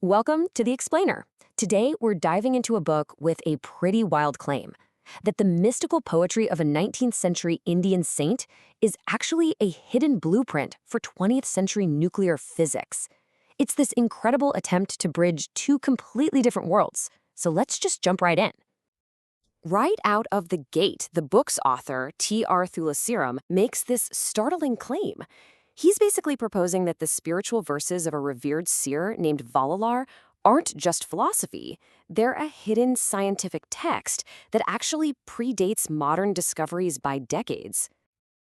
Welcome to The Explainer. Today, we're diving into a book with a pretty wild claim that the mystical poetry of a 19th century Indian saint is actually a hidden blueprint for 20th century nuclear physics. It's this incredible attempt to bridge two completely different worlds. So let's just jump right in. Right out of the gate, the book's author, T.R. Thulasiram, makes this startling claim. He's basically proposing that the spiritual verses of a revered seer named Vallalar aren't just philosophy. They're a hidden scientific text that actually predates modern discoveries by decades.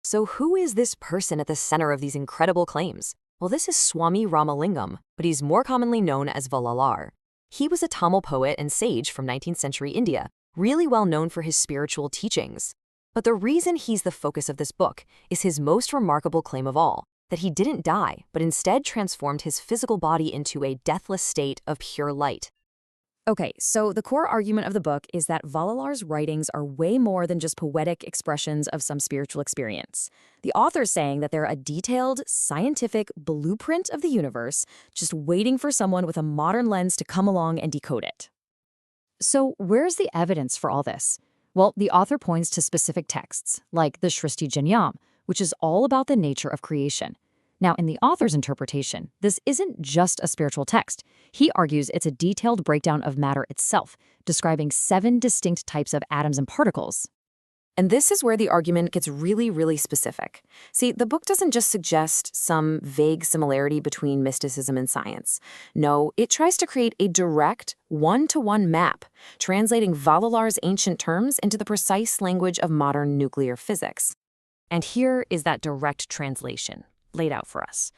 So who is this person at the center of these incredible claims? Well, this is Swami Ramalingam, but he's more commonly known as Vallalar. He was a Tamil poet and sage from 19th century India, really well known for his spiritual teachings. But the reason he's the focus of this book is his most remarkable claim of all, that he didn't die, but instead transformed his physical body into a deathless state of pure light. Okay, so the core argument of the book is that Vallalar's writings are way more than just poetic expressions of some spiritual experience. The author's saying that they're a detailed, scientific blueprint of the universe, just waiting for someone with a modern lens to come along and decode it. So where's the evidence for all this? Well, the author points to specific texts, like the Shrishti Janyam, which is all about the nature of creation. Now, in the author's interpretation, this isn't just a spiritual text. He argues it's a detailed breakdown of matter itself, describing 7 distinct types of atoms and particles. And this is where the argument gets really specific. See, the book doesn't just suggest some vague similarity between mysticism and science. No, it tries to create a direct, one-to-one map, translating Vallalar's ancient terms into the precise language of modern nuclear physics. And here is that direct translation, laid out for us.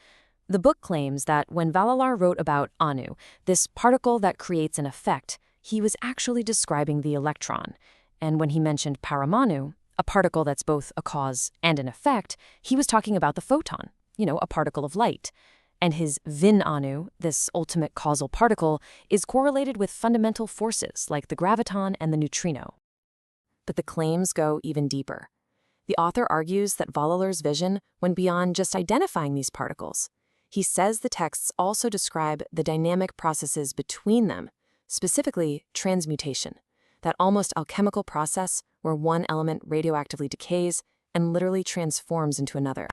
The book claims that when Vallalar wrote about Anu, this particle that creates an effect, he was actually describing the electron. And when he mentioned paramanu, a particle that's both a cause and an effect, he was talking about the photon, a particle of light. And his Vin Anu, this ultimate causal particle, is correlated with fundamental forces like the graviton and the neutrino. But the claims go even deeper. The author argues that Vallalar's vision went beyond just identifying these particles. He says the texts also describe the dynamic processes between them, specifically transmutation, that almost alchemical process where one element radioactively decays and literally transforms into another.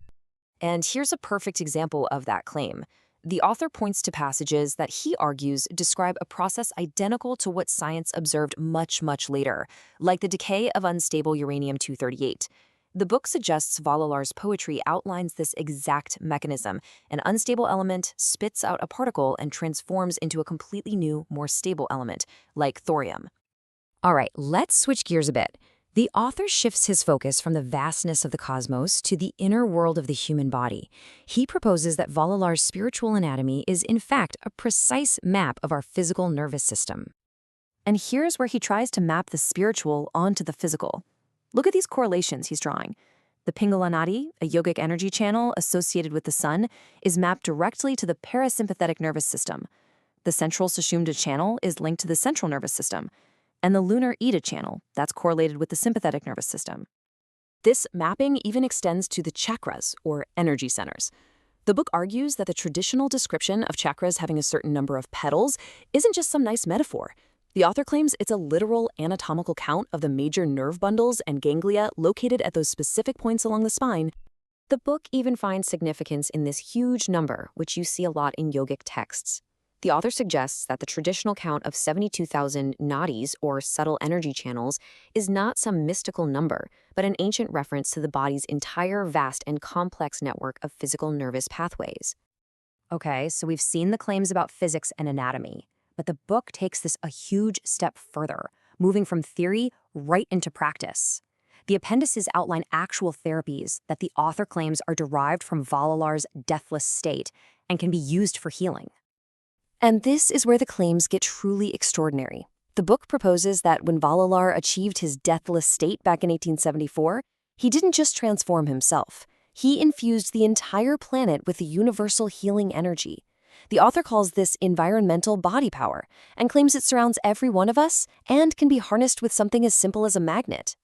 And here's a perfect example of that claim. The author points to passages that he argues describe a process identical to what science observed much later, like the decay of unstable uranium-238. The book suggests Vallalar's poetry outlines this exact mechanism. An unstable element spits out a particle and transforms into a completely new, more stable element, like thorium. All right, let's switch gears a bit. The author shifts his focus from the vastness of the cosmos to the inner world of the human body. He proposes that Vallalar's spiritual anatomy is, in fact, a precise map of our physical nervous system. And here's where he tries to map the spiritual onto the physical. Look at these correlations he's drawing. The Pingala Nadi, a yogic energy channel associated with the sun, is mapped directly to the parasympathetic nervous system. The central Sushumna channel is linked to the central nervous system, and the lunar Ida channel, that's correlated with the sympathetic nervous system. This mapping even extends to the chakras, or energy centers. The book argues that the traditional description of chakras having a certain number of petals isn't just some nice metaphor. The author claims it's a literal anatomical count of the major nerve bundles and ganglia located at those specific points along the spine. The book even finds significance in this huge number, which you see a lot in yogic texts. The author suggests that the traditional count of 72,000 nadis, or subtle energy channels, is not some mystical number, but an ancient reference to the body's entire vast and complex network of physical nervous pathways. Okay, so we've seen the claims about physics and anatomy, but the book takes this a huge step further, moving from theory right into practice. The appendices outline actual therapies that the author claims are derived from Vallalar's deathless state and can be used for healing. And this is where the claims get truly extraordinary. The book proposes that when Vallalar achieved his deathless state back in 1874, he didn't just transform himself. He infused the entire planet with the universal healing energy. The author calls this environmental body power and claims it surrounds every one of us and can be harnessed with something as simple as a magnet.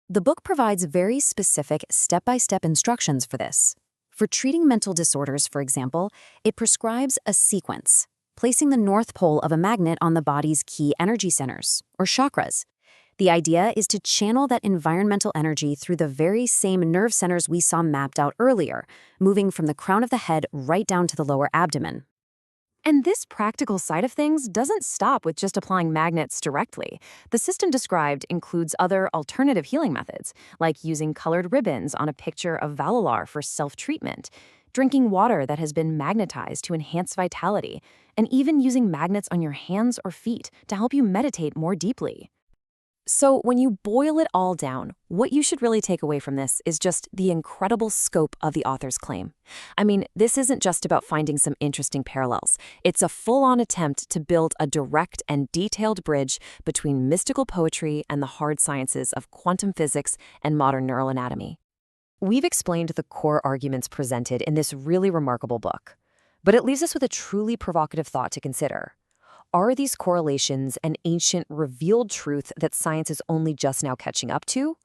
The book provides very specific step-by-step instructions for this. For treating mental disorders, for example, it prescribes a sequence. placing the north pole of a magnet on the body's key energy centers, or chakras. The idea is to channel that environmental energy through the very same nerve centers we saw mapped out earlier, moving from the crown of the head right down to the lower abdomen. And this practical side of things doesn't stop with just applying magnets directly. The system described includes other alternative healing methods, like using colored ribbons on a picture of Vallalar for self-treatment, drinking water that has been magnetized to enhance vitality, and even using magnets on your hands or feet to help you meditate more deeply. So, when you boil it all down, what you should really take away from this is just the incredible scope of the author's claim. I mean, this isn't just about finding some interesting parallels. It's a full-on attempt to build a direct and detailed bridge between mystical poetry and the hard sciences of quantum physics and modern neural anatomy. We've explained the core arguments presented in this really remarkable book, but it leaves us with a truly provocative thought to consider. Are these correlations an ancient revealed truth that science is only just now catching up to?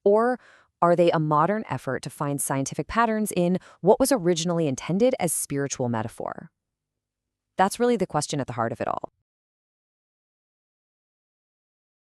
Or are they a modern effort to find scientific patterns in what was originally intended as spiritual metaphor? That's really the question at the heart of it all.